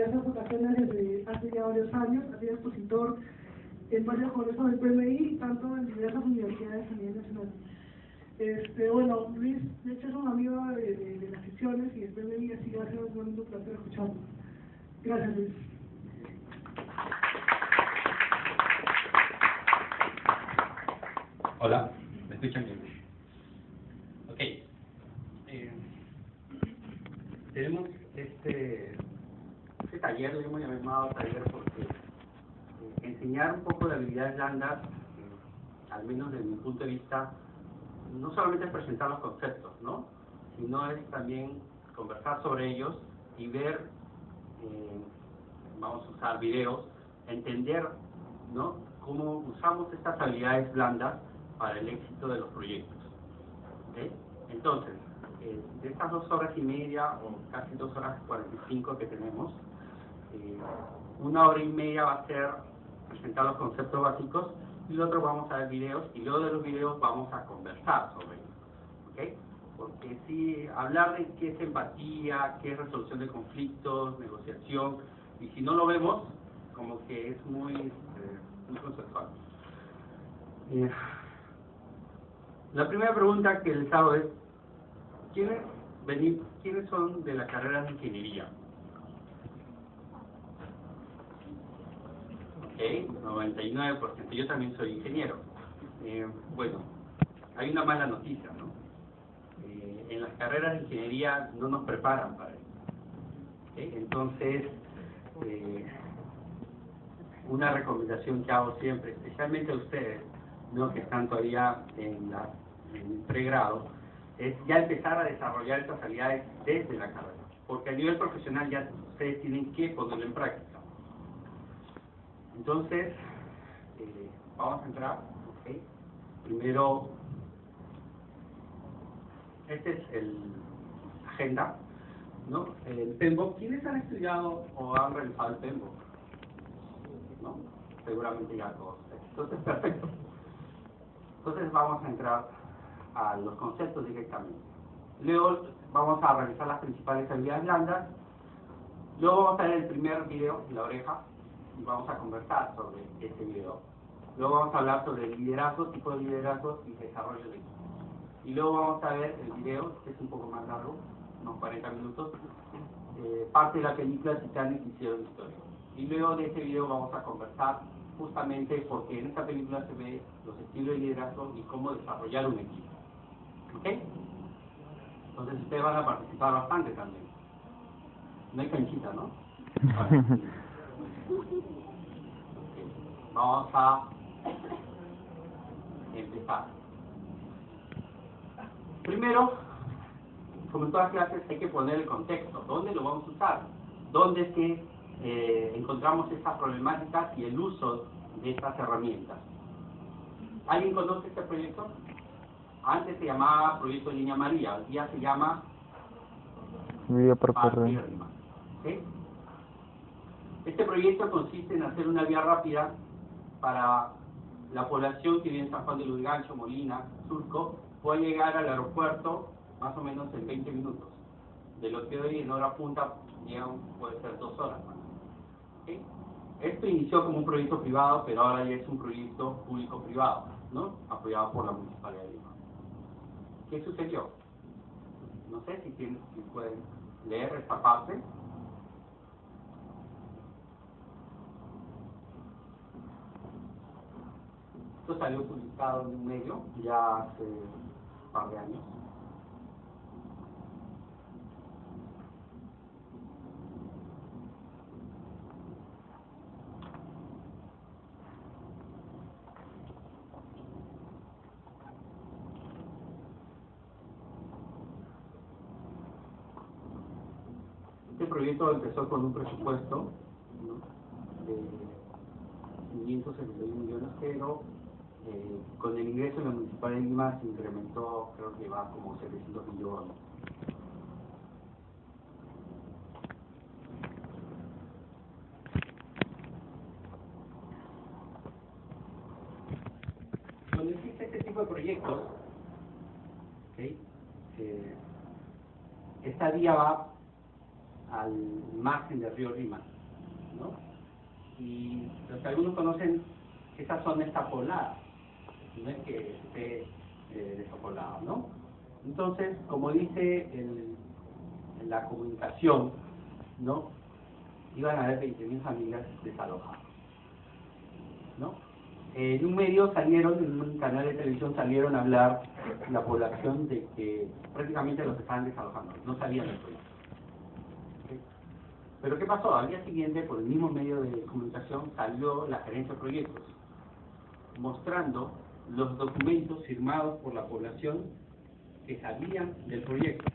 diversas ocasiones desde hace ya varios años, ha sido expositor en varios congresos del PMI, tanto en diversas universidades a nivel nacional. Bueno, Luis, de hecho es un amigo de las sesiones y del PMI, así que va a ser un placer escucharlo. Gracias, Luis. Hola, ¿me escuchan bien? Ok. Tenemos este taller, lo hemos llamado taller porque enseñar un poco de habilidades blandas, al menos desde mi punto de vista, no solamente es presentar los conceptos, ¿no? Sino es también conversar sobre ellos y ver, vamos a usar videos, entender, ¿no?, cómo usamos estas habilidades blandas para el éxito de los proyectos. ¿Okay? Entonces, de estas 2 horas y media, o casi 2 horas y 45 que tenemos, 1 hora y media va a ser presentar los conceptos básicos, y lo otro vamos a ver videos, y luego de los videos vamos a conversar sobre ellos. ¿Okay? Porque si hablar de qué es empatía, qué es resolución de conflictos, negociación, y si no lo vemos, como que es muy conceptual. La primera pregunta que les hago es, ¿quiénes son de la carrera de ingeniería? Ok, 99%. Yo también soy ingeniero. Bueno, hay una mala noticia, ¿no? En las carreras de ingeniería no nos preparan para eso. ¿Okay? Entonces, una recomendación que hago siempre, especialmente a ustedes, ¿no?, que están todavía en el pregrado, es ya empezar a desarrollar estas habilidades desde la carrera, porque a nivel profesional ya ustedes tienen que ponerlo en práctica. Entonces, vamos a entrar. ¿Okay? Primero, este es el agenda, ¿no? El PMBOK. ¿Quiénes han estudiado o han realizado el PMBOK? ¿No? Seguramente ya todos. Entonces, perfecto. Entonces vamos a entrar a los conceptos directamente. Luego vamos a revisar las principales habilidades blandas. Luego vamos a ver el primer video, la oreja, y vamos a conversar sobre este video. Luego vamos a hablar sobre el liderazgo, tipo de liderazgo y desarrollo de equipo. Y luego vamos a ver el video, que es un poco más largo, unos 40 minutos, parte de la película Titanic hicieron historia. Y luego de ese video vamos a conversar justamente porque en esta película se ve los estilos de liderazgo y cómo desarrollar un equipo. ¿Ok? Entonces ustedes van a participar bastante también. No hay canchita, ¿no? Vale. Okay. Vamos a empezar. Primero, como en todas clases, hay que poner el contexto. ¿Dónde lo vamos a usar? ¿Dónde es que encontramos estas problemáticas y el uso de estas herramientas? ¿Alguien conoce este proyecto? Antes se llamaba Proyecto Línea María, hoy día se llama Vía por Parque correo. Rima. ¿Sí? Este proyecto consiste en hacer una vía rápida para la población que vive en San Juan de Lurigancho, Molina, Surco, pueda llegar al aeropuerto más o menos en 20 minutos. De lo que hoy en hora punta llegan, puede ser 2 horas más. ¿Sí? Esto inició como un proyecto privado, pero ahora ya es un proyecto público-privado, ¿no?, apoyado por la Municipalidad de Lima. ¿Qué sucedió? No sé si pueden leer esta parte. Esto salió publicado en un medio ya hace un par de años. Este proyecto empezó con un presupuesto, ¿no?, de 571 millones, pero con el ingreso de la Municipalidad de Lima se incrementó, creo que va como 700 millones. Cuando existe este tipo de proyectos, ¿okay?, esta vía va al margen del río Rímac, ¿no? Y los que algunos conocen, esa zona está poblada, no es que esté despoblada, ¿no? Entonces, como dice en la comunicación, ¿no? Iban a haber 20.000 familias desalojadas, ¿no? En un medio salieron, en un canal de televisión salieron a hablar la población de que prácticamente los estaban desalojando, no sabían el proyecto. ¿Okay? Pero ¿qué pasó? Al día siguiente, por el mismo medio de comunicación, salió la gerencia de proyectos, mostrando los documentos firmados por la población que sabían del proyecto.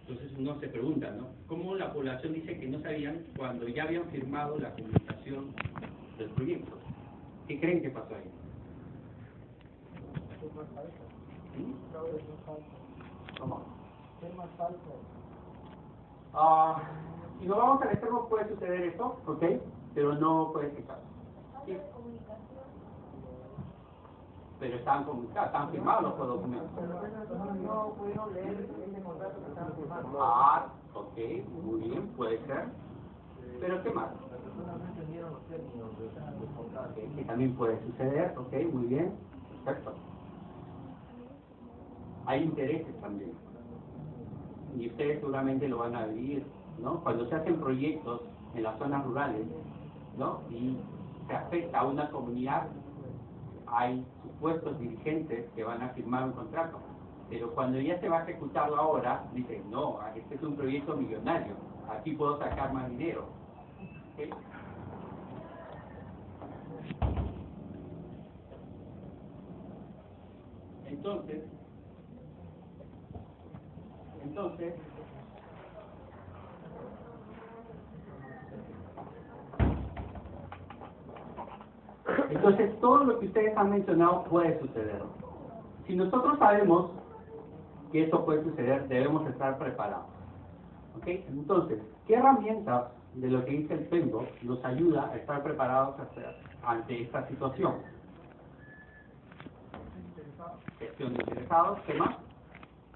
Entonces uno se pregunta, ¿no? ¿Cómo la población dice que no sabían cuando ya habían firmado la comunicación del proyecto? ¿Qué creen que pasó ahí? ¿Cómo? Si no vamos al extremo puede suceder esto, ¿ok? Pero no puede ser caso. ¿Sí? Pero estaban comunicados, estaban firmados los documentos. No pudieron leer ese contrato que estaban firmando. Ok, muy bien, puede ser. Pero ¿qué más? Las personas no entendieron los términos del contrato. Okay, que también puede suceder, ok, muy bien, perfecto. Hay intereses también. Y ustedes seguramente lo van a vivir, ¿no? Cuando se hacen proyectos en las zonas rurales, ¿no? Y se afecta a una comunidad, hay supuestos dirigentes que van a firmar un contrato. Pero cuando ya se va a ejecutar la obra, dicen, no, este es un proyecto millonario, aquí puedo sacar más dinero. ¿Okay? Entonces, todo lo que ustedes han mencionado puede suceder. Si nosotros sabemos que esto puede suceder, debemos estar preparados. ¿Ok? Entonces, ¿qué herramientas de lo que dice el PMBOK nos ayuda a estar preparados ante esta situación? Gestión de interesados, ¿qué más?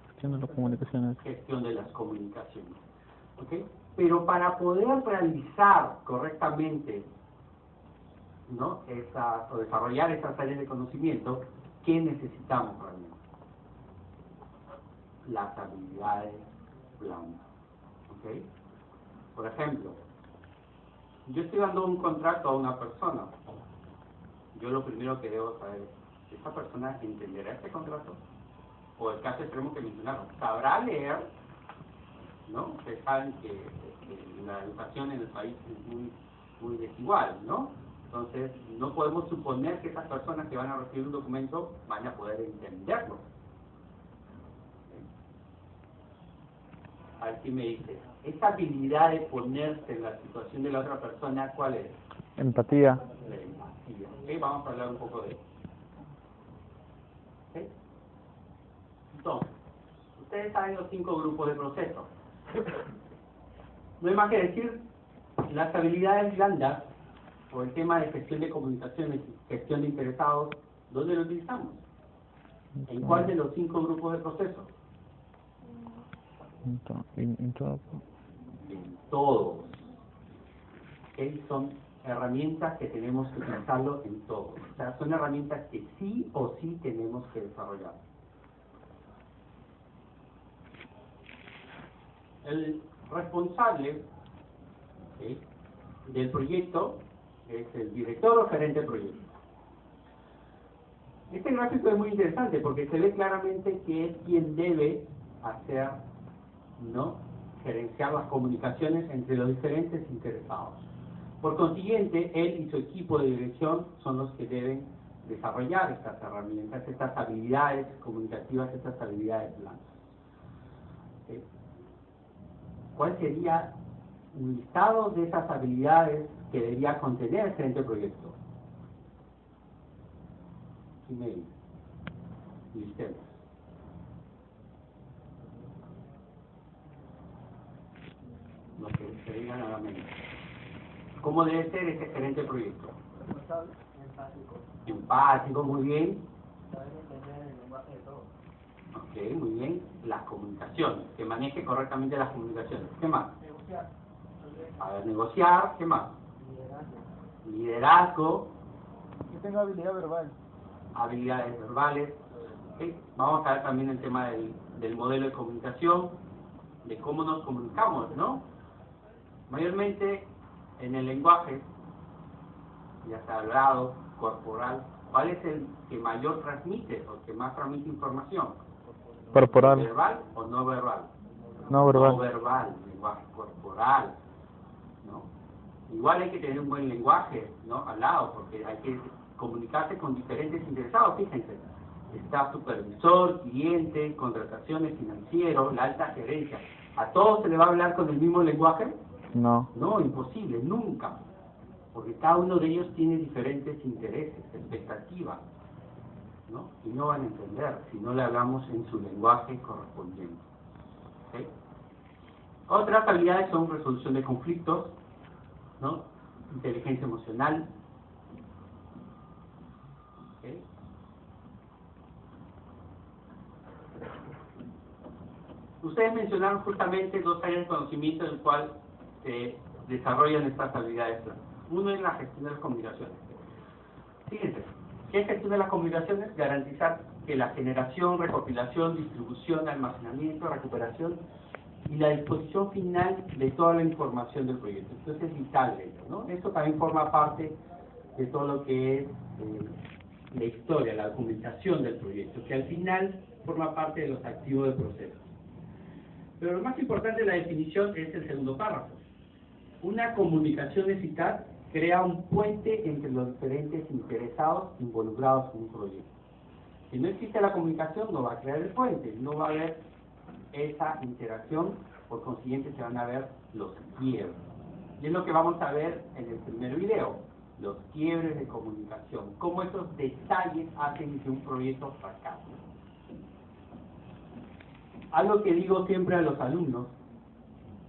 Gestión de las comunicaciones. Gestión de las comunicaciones. ¿Ok? Pero para poder realizar correctamente, ¿no? O desarrollar esas áreas de conocimiento, ¿qué necesitamos realmente? Las habilidades blandas. ¿Ok? Por ejemplo, yo estoy dando un contrato a una persona. Yo lo primero que debo saber es, ¿esta persona entenderá este contrato? O el caso extremo que mencionaron, ¿sabrá leer? ¿No? Ustedes saben que la educación en el país es muy desigual, ¿no? Entonces, no podemos suponer que esas personas que van a recibir un documento van a poder entenderlo. Aquí me dice, esa habilidad de ponerse en la situación de la otra persona, ¿cuál es? Empatía. La empatía. ¿Okay? Vamos a hablar un poco de eso. ¿Okay? Entonces, ustedes saben los 5 grupos de proceso. No hay más que decir, las habilidades blandas, o el tema de gestión de comunicaciones, gestión de interesados, ¿dónde lo utilizamos? ¿En cuál de los 5 grupos de proceso? En todo. En todos. ¿Okay? Son herramientas que tenemos que utilizarlo en todos. O sea, son herramientas que sí o sí tenemos que desarrollar. El responsable, ¿okay?, del proyecto es el director o gerente de proyecto. Este gráfico es muy interesante porque se ve claramente que es quien debe hacer, ¿no?, gerenciar las comunicaciones entre los diferentes interesados. Por consiguiente, él y su equipo de dirección son los que deben desarrollar estas herramientas, estas habilidades comunicativas, estas habilidades blandas. ¿Okay? ¿Cuál sería un listado de esas habilidades que debería contener el gerente de proyecto? Email. Listemos. Lo que se diga nuevamente. ¿Cómo debe ser ese gerente de proyecto? Responsable, empático. Empático, muy bien. Saber entender el lenguaje de todos. Ok, muy bien. Las comunicaciones, que maneje correctamente las comunicaciones. ¿Qué más? Negociar. A ver, negociar. ¿Qué más? Liderazgo, Que tenga habilidad verbal. habilidades verbales. ¿Ok? Vamos a ver también el tema del modelo de comunicación, de cómo nos comunicamos, ¿no? Mayormente en el lenguaje, ya sea hablado, corporal, ¿cuál es el que mayor transmite o que más transmite información? Corporal, ¿Verbal o no verbal? no verbal. No verbal, lenguaje corporal, ¿no? Igual hay que tener un buen lenguaje, ¿no? Hablado, porque hay que comunicarse con diferentes interesados, fíjense. Está supervisor, cliente, contrataciones, financiero, la alta gerencia. ¿A todos se le va a hablar con el mismo lenguaje? No. No, imposible, nunca. Porque cada uno de ellos tiene diferentes intereses, expectativas, ¿no? Y no van a entender si no le hablamos en su lenguaje correspondiente. ¿Ok? Otras habilidades son resolución de conflictos, ¿no? Inteligencia emocional. ¿Ok? Ustedes mencionaron justamente 2 áreas de conocimiento en el cual se desarrollan estas habilidades. Uno es la gestión de las comunicaciones. Fíjense, ¿qué es gestión de las comunicaciones? Garantizar que la generación, recopilación, distribución, almacenamiento, recuperación y la disposición final de toda la información del proyecto. Entonces es vital ello, ¿no? Esto también forma parte de todo lo que es la historia, la documentación del proyecto, que al final forma parte de los activos del proceso. Pero lo más importante de la definición es el segundo párrafo. Una comunicación eficaz crea un puente entre los diferentes interesados involucrados en un proyecto. Si no existe la comunicación, no va a crear el puente, no va a haber esa interacción, por consiguiente se van a ver los quiebres. Y es lo que vamos a ver en el primer video, los quiebres de comunicación, cómo esos detalles hacen que un proyecto fracase. Algo que digo siempre a los alumnos,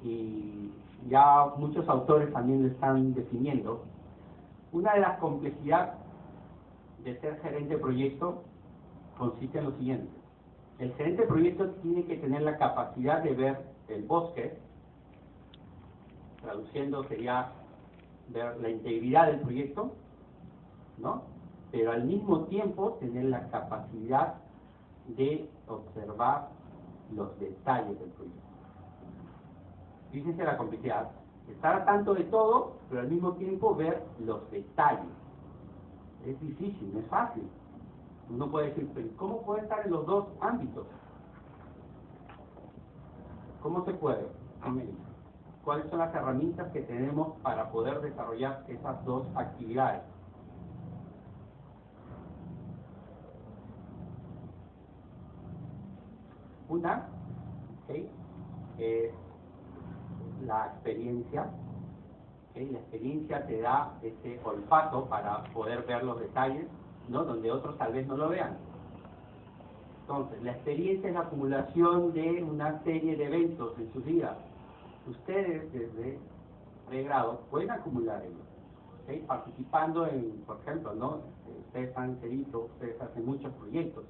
y ya muchos autores también lo están definiendo, una de las complejidades de ser gerente de proyecto consiste en lo siguiente. El gerente de proyecto tiene que tener la capacidad de ver el bosque, traduciendo sería ver la integridad del proyecto, ¿no? Pero al mismo tiempo tener la capacidad de observar los detalles del proyecto. Fíjense la complejidad. Estar al tanto de todo, pero al mismo tiempo ver los detalles. Es difícil, no es fácil. Uno puede decir, pero ¿cómo puede estar en los dos ámbitos? ¿Cómo se puede? ¿Cuáles son las herramientas que tenemos para poder desarrollar esas dos actividades? Una, ¿okay?, es la experiencia. ¿Okay? La experiencia te da ese olfato para poder ver los detalles, ¿no? Donde otros tal vez no lo vean. Entonces, la experiencia es la acumulación de una serie de eventos en sus vidas. Ustedes desde pregrado pueden acumular ellos, ¿okay? Participando en, por ejemplo, ¿no? Ustedes están en CERITO, ustedes hacen muchos proyectos.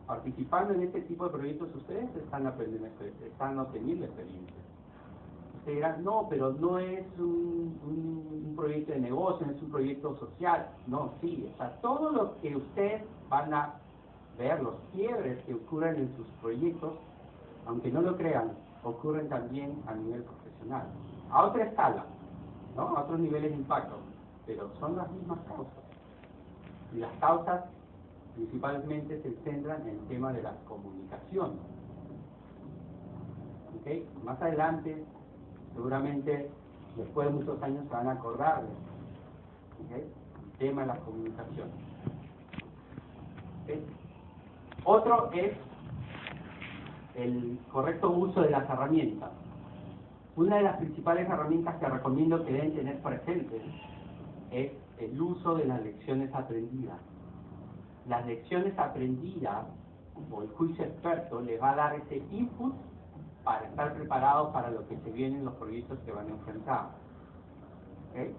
Participando en este tipo de proyectos, ustedes están aprendiendo, están obteniendo experiencia. Ustedes dirán, no, pero no es un proyecto de negocio, no es un proyecto social. No, sí, o sea, todo lo que ustedes van a ver, los quiebres que ocurren en sus proyectos, aunque no lo crean, ocurren también a nivel profesional. A otra escala, ¿no? A otros niveles de impacto, pero son las mismas causas. Y las causas principalmente se centran en el tema de la comunicación. ¿Okay? Más adelante, seguramente, después de muchos años, se van a acordar de ¿okay?, el tema de la comunicación. ¿Okay? Otro es el correcto uso de las herramientas. Una de las principales herramientas que recomiendo que deben tener presentes es el uso de las lecciones aprendidas. Las lecciones aprendidas, o el juicio experto, les va a dar ese input para estar preparados para lo que se viene en los proyectos que van a enfrentar. ¿Okay?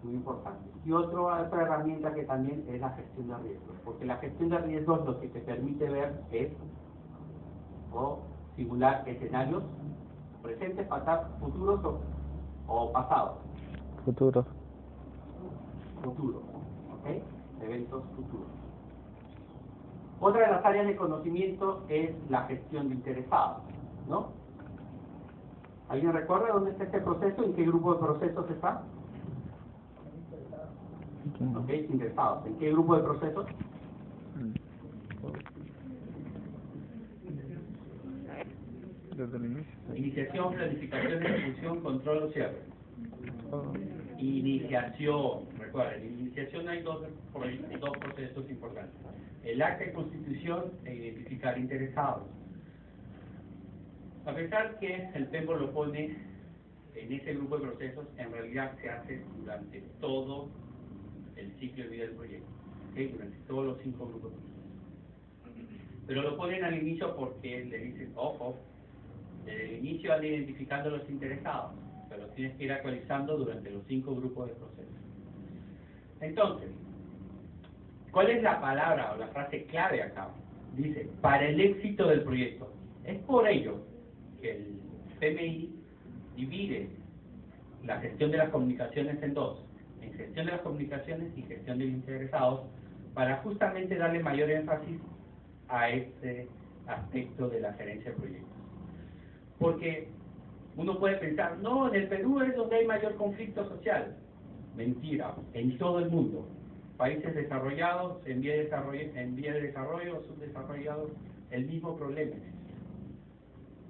Muy importante. Y otra herramienta que también es la gestión de riesgos, porque la gestión de riesgos lo que te permite ver es o simular escenarios presentes, futuros o pasados. Futuro. Futuro, ¿ok? Eventos futuros. Otra de las áreas de conocimiento es la gestión de interesados, ¿no? ¿Alguien recuerda dónde está este proceso? ¿En qué grupo de procesos está? Ok, interesados. ¿En qué grupo de procesos? Desde el inicio. Iniciación, planificación, ejecución, control o cierre. Oh. Iniciación, recuerden, en iniciación hay dos procesos importantes. El acta de constitución e identificar interesados. A pesar que el PEMBO lo pone en ese grupo de procesos, en realidad se hace durante todo el ciclo de vida del proyecto, ¿okay? Durante todos los 5 grupos de procesos. Pero lo ponen al inicio porque le dicen, ojo, desde el inicio van identificando los interesados, pero tienes que ir actualizando durante los 5 grupos de procesos. Entonces, ¿cuál es la palabra o la frase clave acá? Dice, para el éxito del proyecto. Es por ello que el PMI divide la gestión de las comunicaciones en dos, en gestión de las comunicaciones y gestión de los interesados, para justamente darle mayor énfasis a este aspecto de la gerencia de proyectos. Porque uno puede pensar, no, en el Perú es donde hay mayor conflicto social. Mentira, en todo el mundo. Países desarrollados, en vía de desarrollo, subdesarrollados, el mismo problema.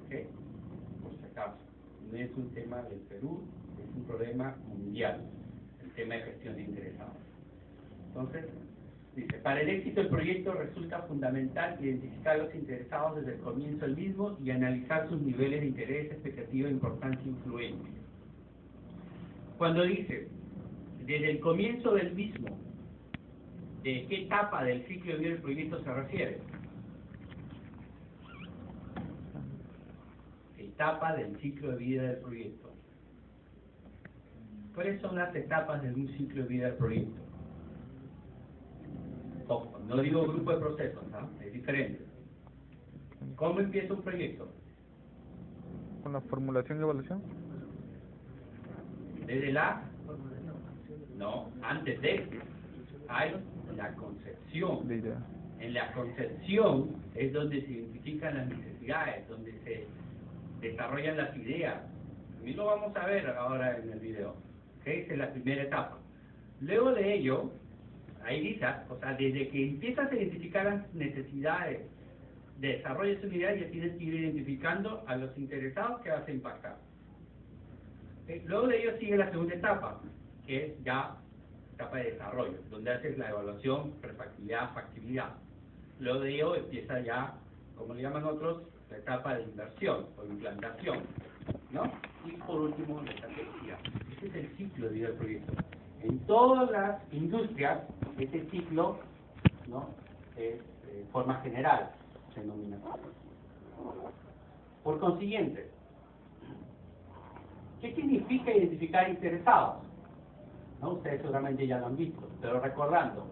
¿Ok? Por si acaso, no es un tema del Perú, es un problema mundial, el tema de gestión de interesados. Entonces, dice, para el éxito del proyecto resulta fundamental identificar a los interesados desde el comienzo del mismo y analizar sus niveles de interés, expectativa, importancia e influencia. Cuando dice, desde el comienzo del mismo, ¿de qué etapa del ciclo de vida del proyecto se refiere? Etapa del ciclo de vida del proyecto. ¿Cuáles son las etapas de un ciclo de vida del proyecto? Ojo, no digo grupo de procesos, ¿no? Es diferente. ¿Cómo empieza un proyecto? ¿Con la formulación y evaluación? Desde la... No, antes de... Hay la concepción. De idea. En la concepción es donde se identifican las necesidades, donde se desarrollan las ideas. Y lo vamos a ver ahora en el video. ¿Okay? Esa es la primera etapa. Luego de ello, ahí dice, o sea, desde que empiezas a identificar las necesidades de desarrollo de su unidad, ya tienes que ir identificando a los interesados que vas a impactar. ¿Okay? Luego de ello sigue la segunda etapa, que es ya etapa de desarrollo, donde haces la evaluación, prefactibilidad, factibilidad. Luego de ello empieza ya, como le llaman otros, la etapa de inversión o implantación, ¿no? Y por último, la estrategia. Ese es el ciclo de vida del proyecto. En todas las industrias, este ciclo, ¿no?, es forma general, se denomina. Por consiguiente, ¿qué significa identificar interesados? ¿No? Ustedes seguramente ya lo han visto, pero recordando,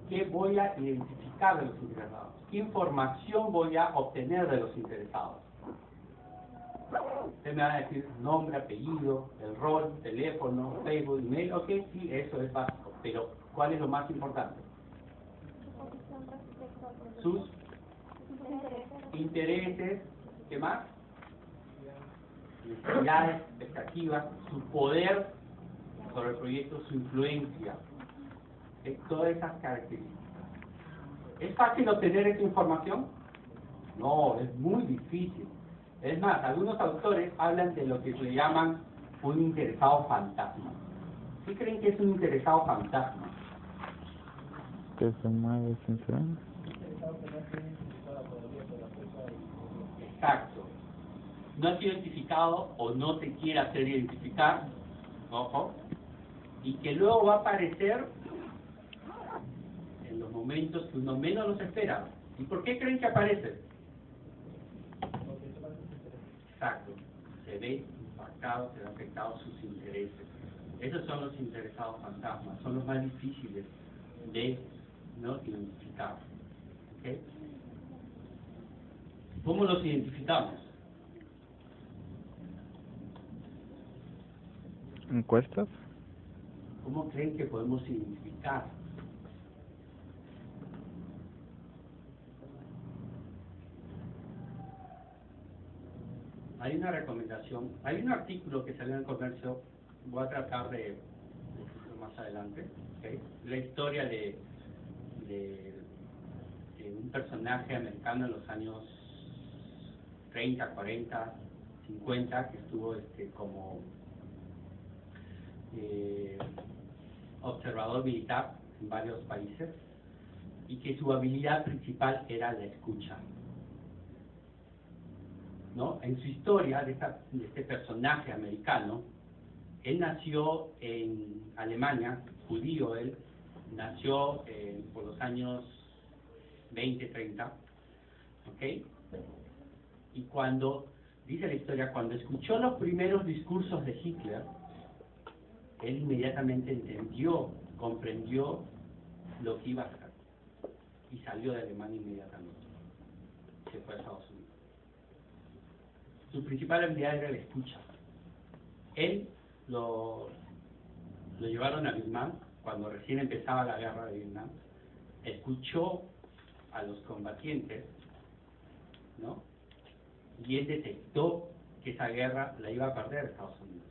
¿qué voy a identificar de los interesados? ¿Qué información voy a obtener de los interesados? Usted me va a decir nombre, apellido, el rol, teléfono, Facebook, email, ok, sí, eso es básico, pero ¿cuál es lo más importante? Sus intereses, ¿qué más? Necesidades, expectativas, su poder sobre el proyecto, su influencia, todas esas características. ¿Es fácil obtener esa información? No, es muy difícil. Es más, algunos autores hablan de lo que se llaman un interesado fantasma. ¿Qué creen que es un interesado fantasma? Que se mueve sin ser. Exacto. No ha sido identificado o no se quiere hacer identificar, ojo, y que luego va a aparecer en los momentos que uno menos los espera. ¿Y por qué creen que aparece? Exacto. Se ve impactado, se ve afectado sus intereses. Esos son los interesados fantasmas, son los más difíciles de no identificar. ¿Okay? ¿Cómo los identificamos? ¿Encuestas? ¿Cómo creen que podemos identificar? Hay una recomendación, hay un artículo que salió en el comercio, voy a tratar de decirlo más adelante, ¿okay? La historia de un personaje americano en los años 30, 40, 50, que estuvo como observador militar en varios países y que su habilidad principal era la escucha, ¿no? En su historia de este personaje americano, él nació en Alemania, judío él, nació por los años 20, 30, ¿ok? Y cuando, dice la historia, cuando escuchó los primeros discursos de Hitler, él inmediatamente entendió, comprendió lo que iba a hacer y salió de Alemania inmediatamente. Se fue a Estados Unidos. Su principal habilidad era la escucha. Él lo llevaron a Vietnam, cuando recién empezaba la guerra de Vietnam. Escuchó a los combatientes, ¿no? Y él detectó que esa guerra la iba a perder Estados Unidos.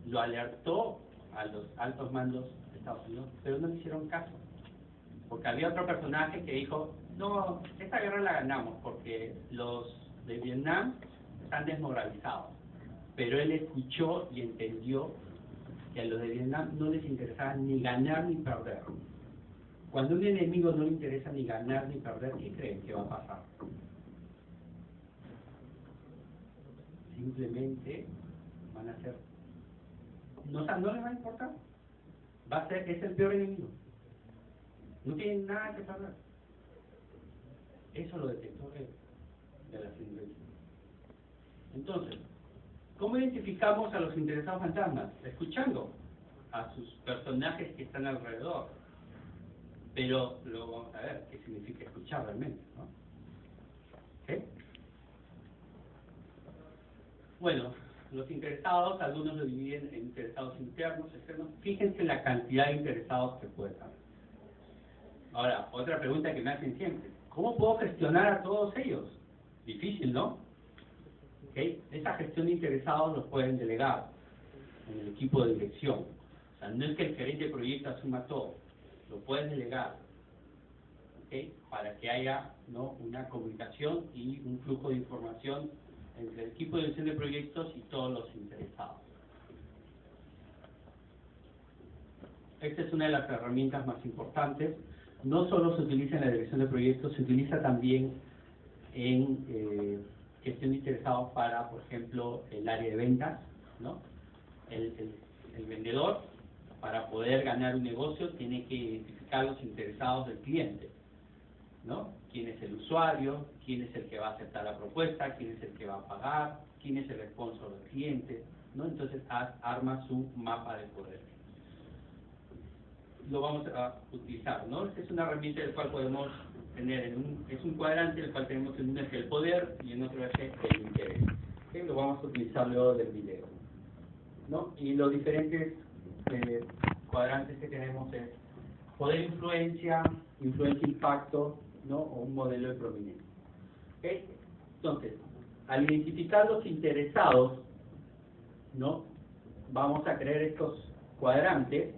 Lo alertó a los altos mandos de Estados Unidos, pero no le hicieron caso. Porque había otro personaje que dijo, no, esta guerra la ganamos porque los de Vietnam están desmoralizados. Pero él escuchó y entendió que a los de Vietnam no les interesaba ni ganar ni perder. Cuando a un enemigo no le interesa ni ganar ni perder, ¿qué creen que va a pasar? Simplemente van a ser, no les va a importar. Es el peor enemigo. No tienen nada que perder. Eso lo detectó él de la simulación. Entonces, ¿cómo identificamos a los interesados fantasmas? Escuchando a sus personajes que están alrededor. Pero luego vamos a ver qué significa escuchar realmente, ¿no? ¿Okay? Bueno, los interesados, algunos lo dividen en interesados internos, externos. Fíjense la cantidad de interesados que puede haber. Ahora, otra pregunta que me hacen siempre. ¿Cómo puedo gestionar a todos ellos? Difícil, ¿no? ¿Okay? Esa gestión de interesados los pueden delegar en el equipo de dirección. O sea, no es que el gerente de proyecto asuma todo, lo pueden delegar, ¿okay? Para que haya, ¿no?, una comunicación y un flujo de información entre el equipo de dirección de proyectos y todos los interesados. Esta es una de las herramientas más importantes. No solo se utiliza en la dirección de proyectos, se utiliza también en gestión de interesados para, por ejemplo, el área de ventas, ¿no? El vendedor, para poder ganar un negocio, tiene que identificar los interesados del cliente, ¿no? ¿Quién es el usuario? ¿Quién es el que va a aceptar la propuesta? ¿Quién es el que va a pagar? ¿Quién es el sponsor del cliente? ¿No? Entonces arma su mapa de poder. Lo vamos a utilizar, ¿no? Esta es una herramienta del cual podemos tener, es un cuadrante en el cual tenemos en un eje el poder y en otro eje el interés. ¿Okay? Lo vamos a utilizar luego del video, ¿no? Y los diferentes cuadrantes que tenemos es poder influencia, impacto, ¿no? O un modelo de prominencia. ¿Okay? Entonces, al identificar los interesados, ¿no?, vamos a crear estos cuadrantes.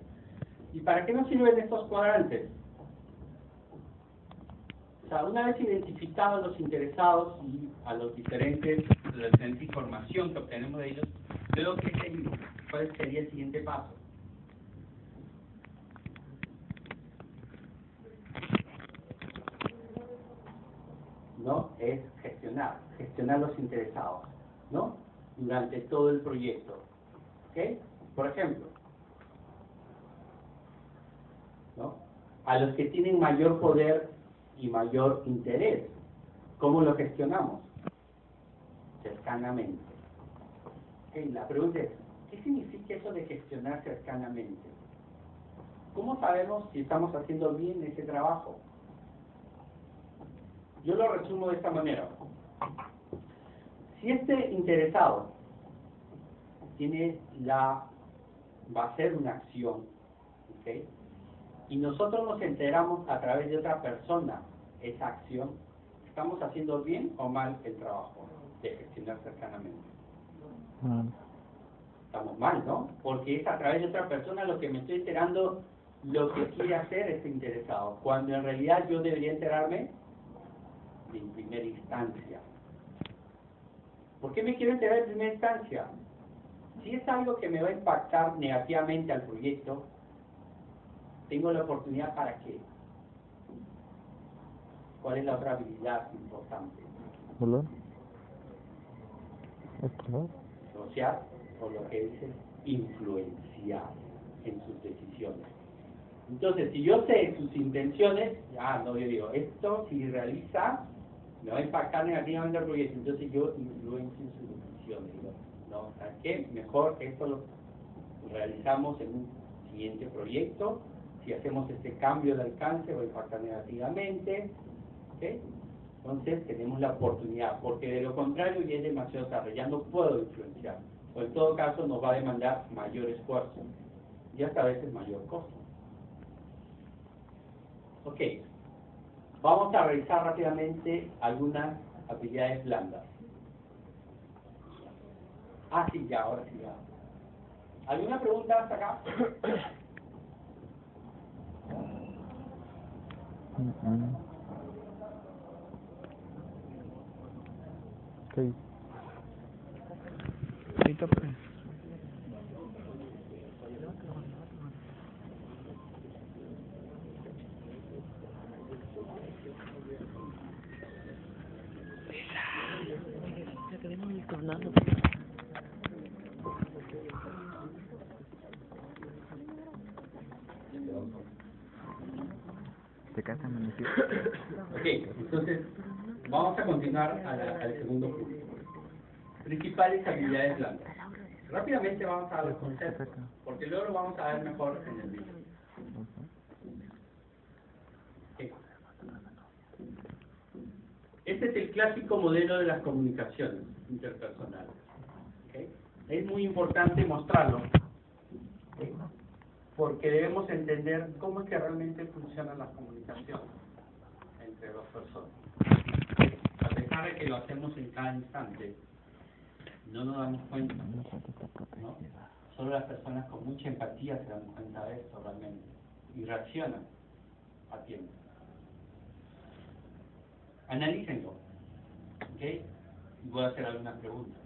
¿Y para qué nos sirven estos cuadrantes? O sea, una vez identificados los interesados y a la diferente información que obtenemos de ellos, luego ¿qué seguimos? ¿Cuál sería el siguiente paso? ¿No? Es gestionar los interesados, ¿no?, durante todo el proyecto. ¿Ok? Por ejemplo, ¿no?, a los que tienen mayor poder y mayor interés, ¿cómo lo gestionamos? Cercanamente. ¿Okay? La pregunta es, ¿qué significa eso de gestionar cercanamente? ¿Cómo sabemos si estamos haciendo bien ese trabajo? Yo lo resumo de esta manera. Si este interesado va a hacer una acción, ¿ok? Y nosotros nos enteramos a través de otra persona esa acción, ¿estamos haciendo bien o mal el trabajo de gestionar cercanamente? Estamos mal, ¿no? Porque es a través de otra persona lo que me estoy enterando lo que quiere hacer este interesado, cuando en realidad yo debería enterarme en primera instancia. ¿Por qué me quiero enterar en primera instancia? Si es algo que me va a impactar negativamente al proyecto, tengo la oportunidad para qué. ¿Cuál es la otra habilidad importante? ¿Dolor? ¿Estrés? Negociar, o lo que dicen, influenciar en sus decisiones. Entonces, si yo sé sus intenciones, yo digo, esto si realiza, me va a impactar negativamente al proyecto, entonces yo influencio en sus decisiones. Digo, no, ¿sabes qué? Mejor esto lo realizamos en un siguiente proyecto. Si hacemos este cambio de alcance, va a impactar negativamente. ¿Okay? Entonces tenemos la oportunidad, porque de lo contrario ya es demasiado tarde, ya no puedo influenciar, o en todo caso nos va a demandar mayor esfuerzo y hasta a veces mayor costo. Ok, vamos a revisar rápidamente algunas habilidades blandas. Sí, ya, ahora sí, ya. ¿Alguna pregunta hasta acá? Sí. Ahorita pues. ¿Te casas en el sitio? Ok, entonces vamos a continuar al segundo punto. Principales habilidades blandas. Rápidamente vamos a ver los conceptos, porque luego lo vamos a ver mejor en el video. Okay. Este es el clásico modelo de las comunicaciones interpersonales. ¿Okay? Es muy importante mostrarlo, ¿okay? Porque debemos entender cómo es que realmente funcionan las comunicaciones entre dos personas. A pesar de que lo hacemos en cada instante, no nos damos cuenta, ¿no? Solo las personas con mucha empatía se dan cuenta de esto realmente y reaccionan a tiempo. Analícenlo, ¿ok? Y voy a hacer algunas preguntas.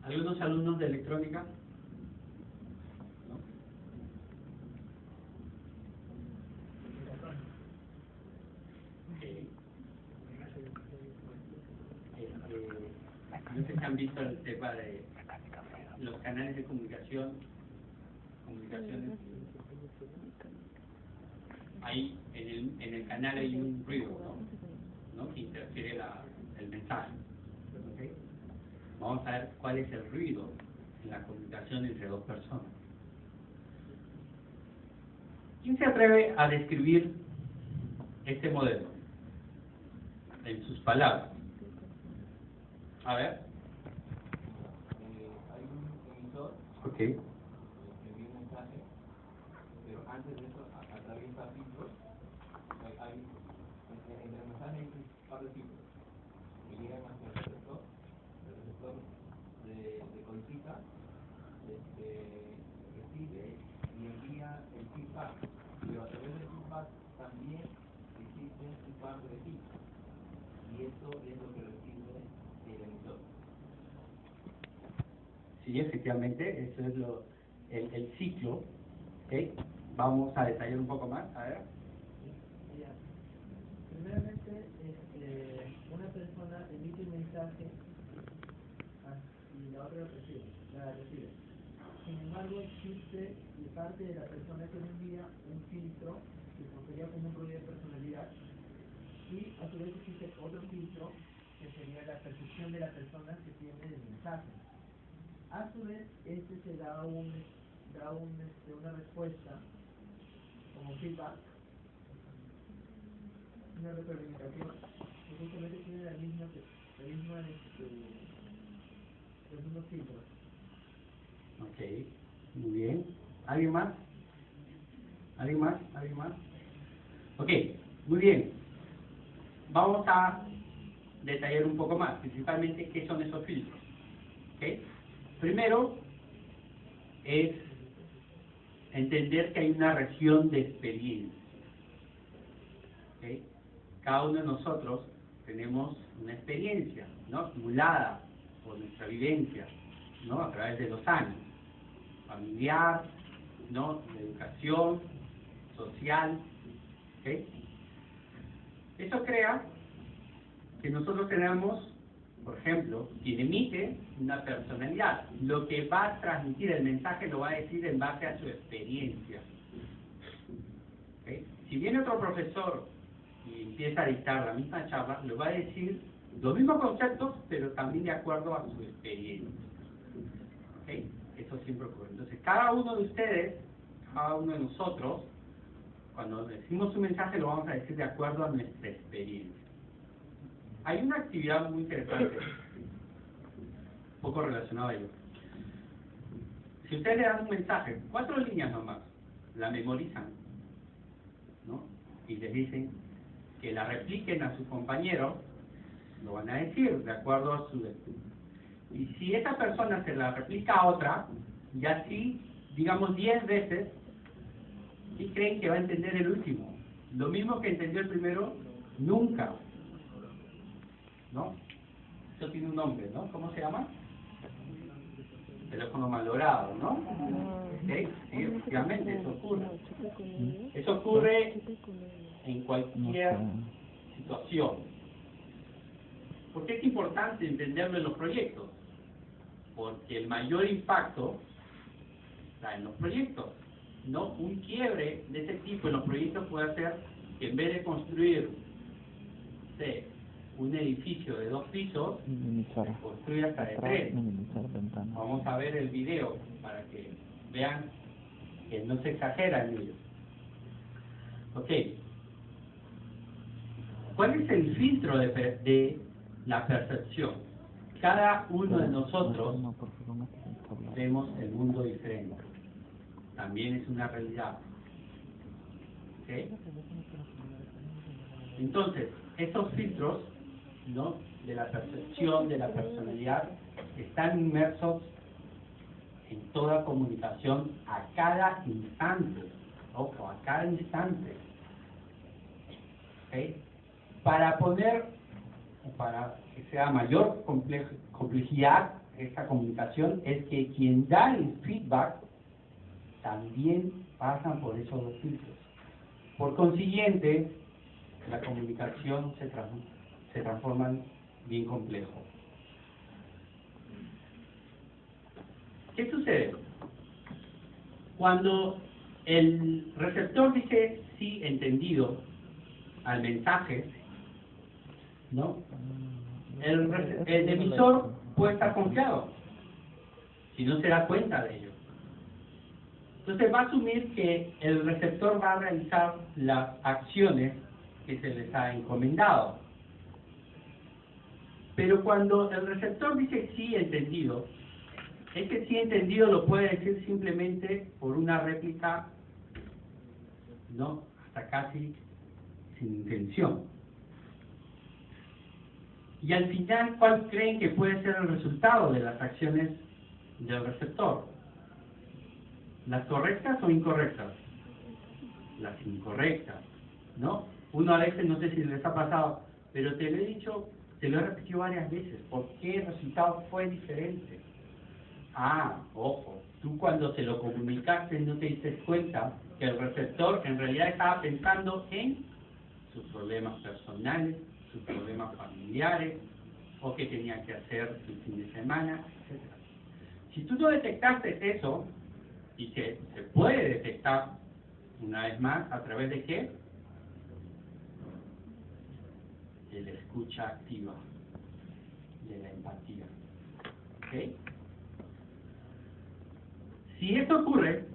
¿Algunos alumnos de electrónica? ¿No? No sé si han visto el tema de los canales de comunicaciones. Ahí en el canal hay un ruido, ¿no? Que interfiere el mensaje. ¿Okay? Vamos a ver cuál es el ruido en la comunicación entre dos personas. ¿Quién se atreve a describir este modelo en sus palabras? A ver. Hay un emisor Ok. que envía un mensaje, pero antes de eso atraviesa filtros. Entre el mensaje hay un par de filtros que llegan hacia el receptor decodifica, recibe y envía el feedback, pero a través del feedback también existe un par de filtros y eso es lo que recibe el emisor. Sí, efectivamente, eso es el ciclo. ¿Okay? Vamos a detallar un poco más. A ver. Ya. Primeramente, una persona emite un mensaje y la otra la recibe. Sin embargo, existe de parte de la persona que lo envía un filtro que sería como un rollo de personalidad, y a su vez existe otro filtro que sería la percepción de la persona que tiene el mensaje. A su vez, se da una respuesta como feedback, una retroalimentación que justamente tiene los mismos filtros. Ok, muy bien. ¿Alguien más? ¿Alguien más? ¿Alguien más? Ok, muy bien. Vamos a detallar un poco más, principalmente qué son esos filtros. ¿Okay? Primero es entender que hay una región de experiencia. ¿Okay? Cada uno de nosotros tenemos una experiencia, ¿no? Acumulada por nuestra vivencia, ¿no? A través de los años, familiar, ¿no? De educación, social. ¿Okay? Eso crea que nosotros tenemos, por ejemplo, quien emite una personalidad. Lo que va a transmitir el mensaje lo va a decir en base a su experiencia. ¿Okay? Si viene otro profesor y empieza a dictar la misma charla, lo va a decir los mismos conceptos, pero también de acuerdo a su experiencia. ¿Okay? Eso siempre ocurre. Entonces, cada uno de ustedes, cada uno de nosotros, cuando decimos un mensaje, lo vamos a decir de acuerdo a nuestra experiencia. Hay una actividad muy interesante, un poco relacionada a ello. Si ustedes le dan un mensaje, 4 líneas nomás, la memorizan, ¿no? Y les dicen que la repliquen a sus compañeros, lo van a decir de acuerdo a su... Y si esa persona se la replica a otra, y así, digamos 10 veces, ¿y creen que va a entender el último? Lo mismo que entendió el primero, nunca. ¿No? Eso tiene un nombre, ¿no? ¿Cómo se llama? Teléfono malogrado, ¿no? ¿Okay? Sí, efectivamente, eso ocurre. Eso ocurre en cualquier situación. ¿Por qué es importante entenderlo en los proyectos? Porque el mayor impacto está en los proyectos, ¿no? Un quiebre de ese tipo en los proyectos puede hacer que en vez de construir, un edificio de 2 pisos, se construye hasta de 3. Vamos a ver el video para que vean que no se exagera en ello. Ok. ¿Cuál es el filtro de la percepción? Cada uno de nosotros vemos el mundo diferente. También es una realidad. ¿Ok? Entonces, estos filtros, ¿no? De la percepción, de la personalidad, están inmersos en toda comunicación a cada instante. Ojo, a cada instante. ¿Okay? Para que sea mayor complejidad esta comunicación, es que quien da el feedback también pasa por esos 2 filtros. Por consiguiente, la comunicación se transforma en bien complejo. ¿Qué sucede? Cuando el receptor dice sí, entendido al mensaje, ¿no? El emisor puede estar confiado si no se da cuenta de ello. Entonces va a asumir que el receptor va a realizar las acciones que se les ha encomendado. Pero cuando el receptor dice sí entendido, ese sí entendido lo puede decir simplemente por una réplica, ¿no? Hasta casi sin intención. Y al final, ¿cuál creen que puede ser el resultado de las acciones del receptor? ¿Las correctas o incorrectas? Las incorrectas, ¿no? Uno a veces, no sé si les ha pasado, pero te lo he dicho, te lo he repetido varias veces, ¿por qué el resultado fue diferente? Ojo, tú cuando se lo comunicaste no te diste cuenta que el receptor en realidad estaba pensando en sus problemas personales, sus problemas familiares, o qué tenía que hacer el fin de semana, etc. Si tú no detectaste eso, y se puede detectar, una vez más, ¿a través de qué? De la escucha activa, de la empatía. ¿Ok? Si esto ocurre,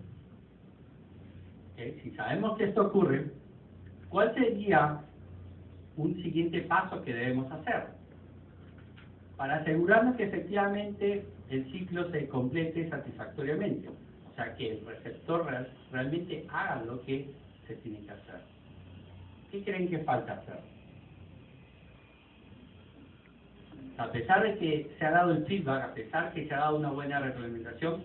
si sabemos que esto ocurre, ¿cuál sería un siguiente paso que debemos hacer? Para asegurarnos que efectivamente el ciclo se complete satisfactoriamente, o sea, que el receptor realmente haga lo que se tiene que hacer. ¿Qué creen que falta hacer? A pesar de que se ha dado el feedback, a pesar de que se ha dado una buena retroalimentación,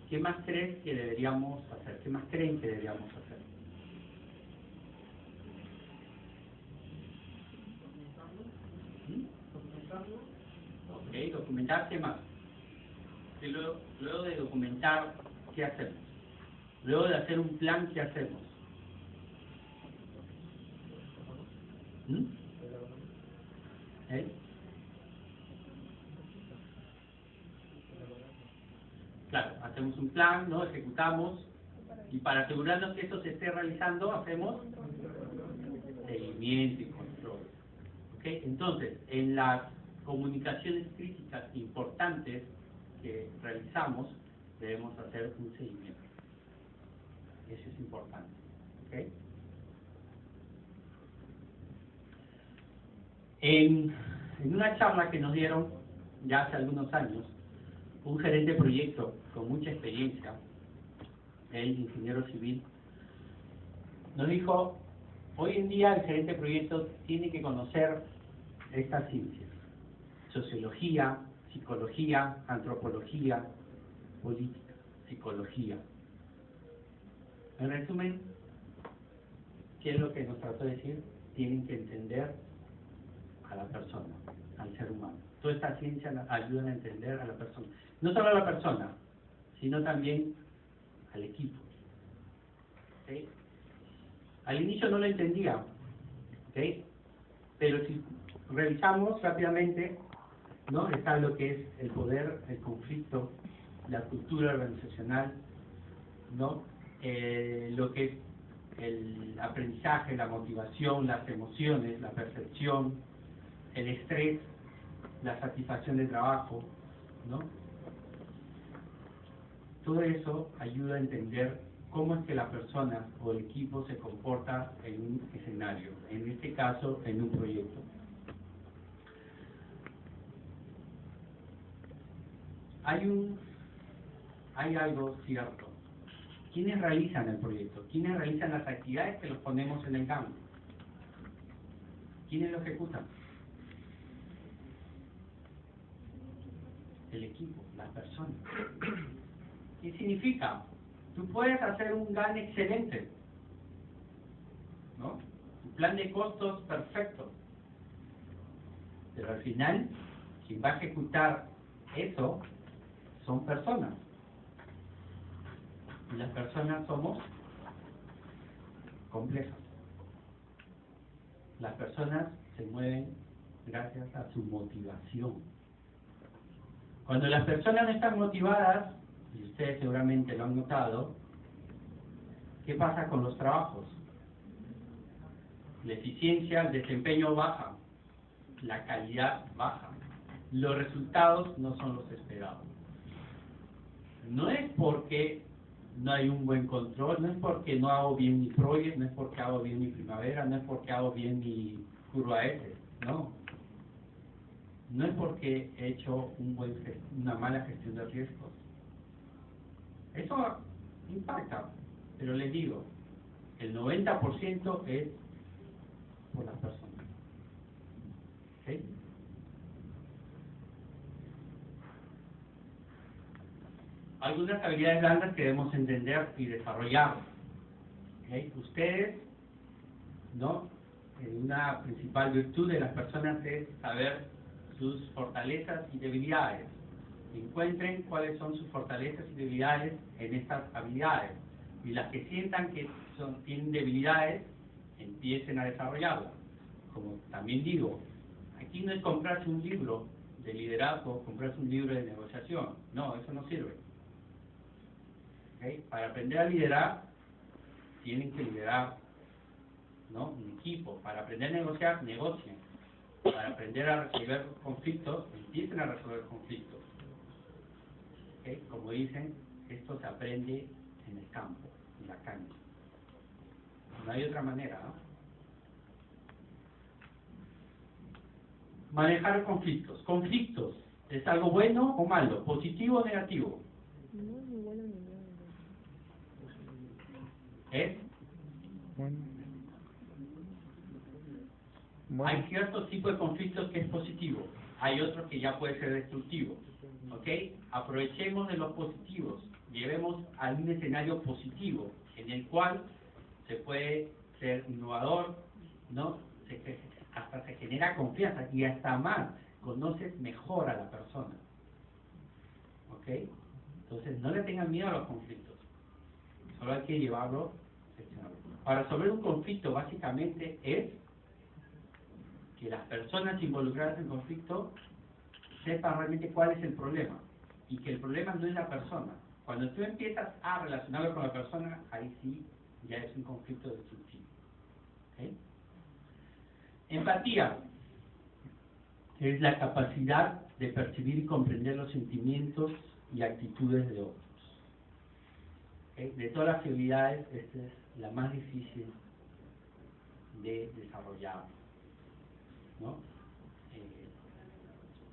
¿qué más crees que deberíamos hacer? ¿Qué más creen que deberíamos hacer? Ok, documentar, ¿qué más? Y luego de documentar, ¿qué hacemos? Luego de hacer un plan, ¿qué hacemos? ¿Eh? Claro, hacemos un plan, ¿no? Ejecutamos, y para asegurarnos que esto se esté realizando, hacemos seguimiento y control. ¿Ok? Entonces, en las comunicaciones críticas importantes que realizamos, debemos hacer un seguimiento. Eso es importante. ¿Ok? En una charla que nos dieron ya hace algunos años, un gerente de proyecto con mucha experiencia, el ingeniero civil, nos dijo: hoy en día el gerente de proyecto tiene que conocer estas ciencias: sociología, psicología, antropología, política, psicología. En resumen, ¿qué es lo que nos trató de decir? Tienen que entender a la persona, al ser humano. Toda esta ciencia ayuda a entender a la persona. No solo a la persona, sino también al equipo. ¿Okay? Al inicio no lo entendía, ¿okay? Pero si revisamos rápidamente, ¿no? Está lo que es el poder, el conflicto, la cultura organizacional, ¿no? Lo que es el aprendizaje, la motivación, las emociones, la percepción, el estrés, la satisfacción de trabajo, ¿no? Todo eso ayuda a entender cómo es que la persona o el equipo se comporta en un escenario, en este caso en un proyecto. Hay algo cierto. ¿Quiénes realizan el proyecto? ¿Quiénes realizan las actividades que los ponemos en el campo? ¿Quiénes lo ejecutan? El equipo, las personas. ¿Qué significa? Tú puedes hacer un GAN excelente, ¿no? Un plan de costos perfecto. Pero al final, quien va a ejecutar eso son personas. Y las personas somos complejas. Las personas se mueven gracias a su motivación. Cuando las personas no están motivadas, y ustedes seguramente lo han notado, ¿qué pasa con los trabajos? La eficiencia, el desempeño baja, la calidad baja, los resultados no son los esperados. No es porque no hay un buen control, no es porque no hago bien mi project, no es porque hago bien mi primavera, no es porque hago bien mi curva S, no. No es porque he hecho una mala gestión de riesgos. Eso impacta, pero les digo, el 90% es por las personas. ¿Sí? Algunas habilidades blandas que debemos entender y desarrollar. ¿Okay? Ustedes, ¿no? Una principal virtud de las personas es saber sus fortalezas y debilidades. encuentren cuáles son sus fortalezas y debilidades en estas habilidades. Y las que sientan que tienen debilidades, empiecen a desarrollarlas. Como también digo, aquí no es comprarse un libro de liderazgo, comprarse un libro de negociación. No, eso no sirve. ¿Okay? Para aprender a liderar, tienen que liderar, ¿no?, un equipo. Para aprender a negociar, negocien. Para aprender a resolver conflictos, empiecen a resolver conflictos. ¿Okay? Como dicen, esto se aprende en el campo, en la cancha. No hay otra manera, ¿no? Manejar conflictos. Conflictos, ¿es algo bueno o malo? ¿Positivo o negativo? ¿Es? Hay ciertos tipos de conflictos que es positivo, hay otros que ya puede ser destructivo. ¿Ok? Aprovechemos de los positivos, llevemos a un escenario positivo en el cual se puede ser innovador, ¿no? Hasta se genera confianza y hasta más, conoces mejor a la persona. ¿Ok? Entonces no le tengan miedo a los conflictos, solo hay que llevarlo, gestionarlo. Para resolver un conflicto básicamente es que las personas involucradas en conflicto sepan realmente cuál es el problema y que el problema no es la persona. Cuando tú empiezas a relacionarlo con la persona, ahí sí ya es un conflicto destructivo. ¿Okay? Empatía es la capacidad de percibir y comprender los sentimientos y actitudes de otros. ¿Okay? De todas las habilidades, esta es la más difícil de desarrollar, ¿no?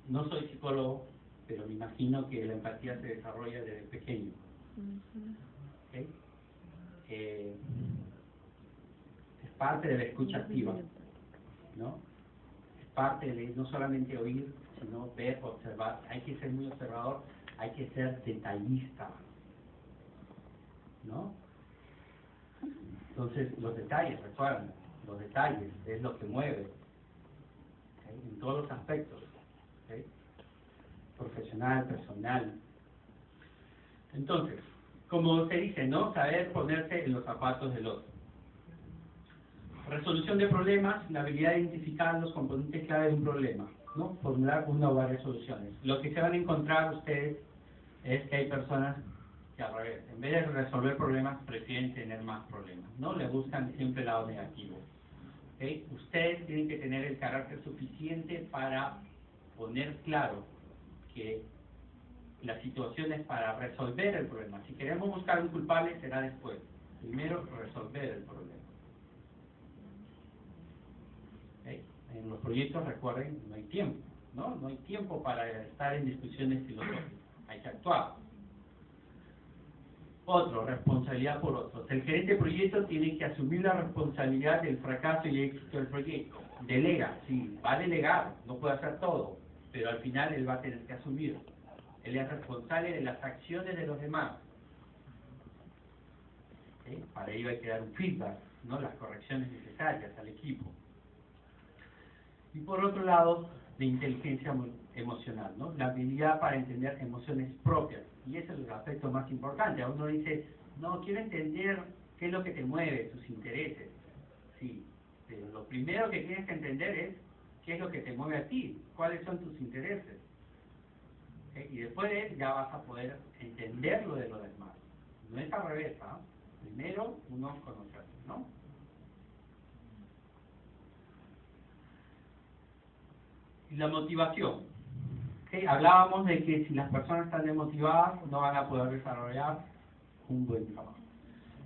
No soy psicólogo, pero me imagino que la empatía se desarrolla desde pequeño. ¿Okay? Es parte de la escucha activa, ¿no? Es parte de no solamente oír, sino ver, observar. Hay que ser muy observador, hay que ser detallista, ¿no? Entonces, los detalles, recuerden, los detalles es lo que mueve, ¿okay?, en todos los aspectos, ¿okay?, profesional, personal. Entonces, como se dice, ¿no?, saber ponerse en los zapatos del otro. Resolución de problemas, la habilidad de identificar los componentes clave de un problema, ¿no?, formular una o varias soluciones. Lo que se van a encontrar ustedes es que hay personas que al revés, en vez de resolver problemas, prefieren tener más problemas, ¿no? Le buscan siempre el lado negativo. ¿Okay? Ustedes tienen que tener el carácter suficiente para poner claro que la situación es para resolver el problema. Si queremos buscar un culpable, será después. Primero, resolver el problema. ¿Okay? En los proyectos, recuerden, no hay tiempo, ¿no? No hay tiempo para estar en discusiones filosóficas. Hay que actuar. Otro, responsabilidad por otros. El gerente de proyecto tiene que asumir la responsabilidad del fracaso y éxito del proyecto. Delega, sí, va a delegar, no puede hacer todo, pero al final él va a tener que asumir. Él es responsable de las acciones de los demás. ¿Okay? Para ello hay que dar un feedback, ¿no?, las correcciones necesarias al equipo. Y por otro lado, la inteligencia emocional, ¿no?, la habilidad para entender emociones propias. Y ese es el aspecto más importante. A uno dice, no, quiero entender qué es lo que te mueve, tus intereses. Sí, pero lo primero que tienes que entender es qué es lo que te mueve a ti, cuáles son tus intereses. ¿Okay? Y después de eso ya vas a poder entender lo de los demás. No es al revés, ¿ah? Primero uno conoce, ¿no? Y la motivación. ¿Okay? Hablábamos de que si las personas están desmotivadas no van a poder desarrollar un buen trabajo.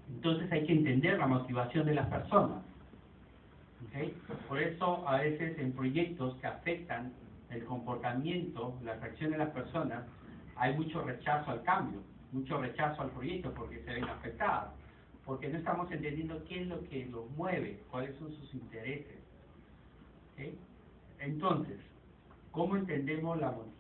Entonces hay que entender la motivación de las personas. ¿Okay? Por eso a veces en proyectos que afectan el comportamiento, las acciones de las personas, hay mucho rechazo al cambio, mucho rechazo al proyecto porque se ven afectadas, porque no estamos entendiendo qué es lo que los mueve, cuáles son sus intereses. ¿Okay? Entonces, ¿cómo entendemos la motivación?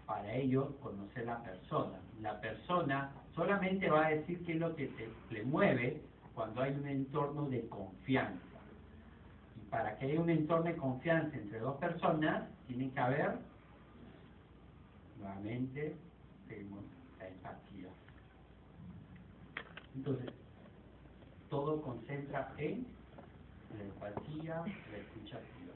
Para ello, conocer la persona. La persona solamente va a decir qué es lo que le mueve cuando hay un entorno de confianza. Y para que haya un entorno de confianza entre dos personas, tiene que haber nuevamente tenemos la empatía. Entonces, todo concentra en la empatía, la escucha activa.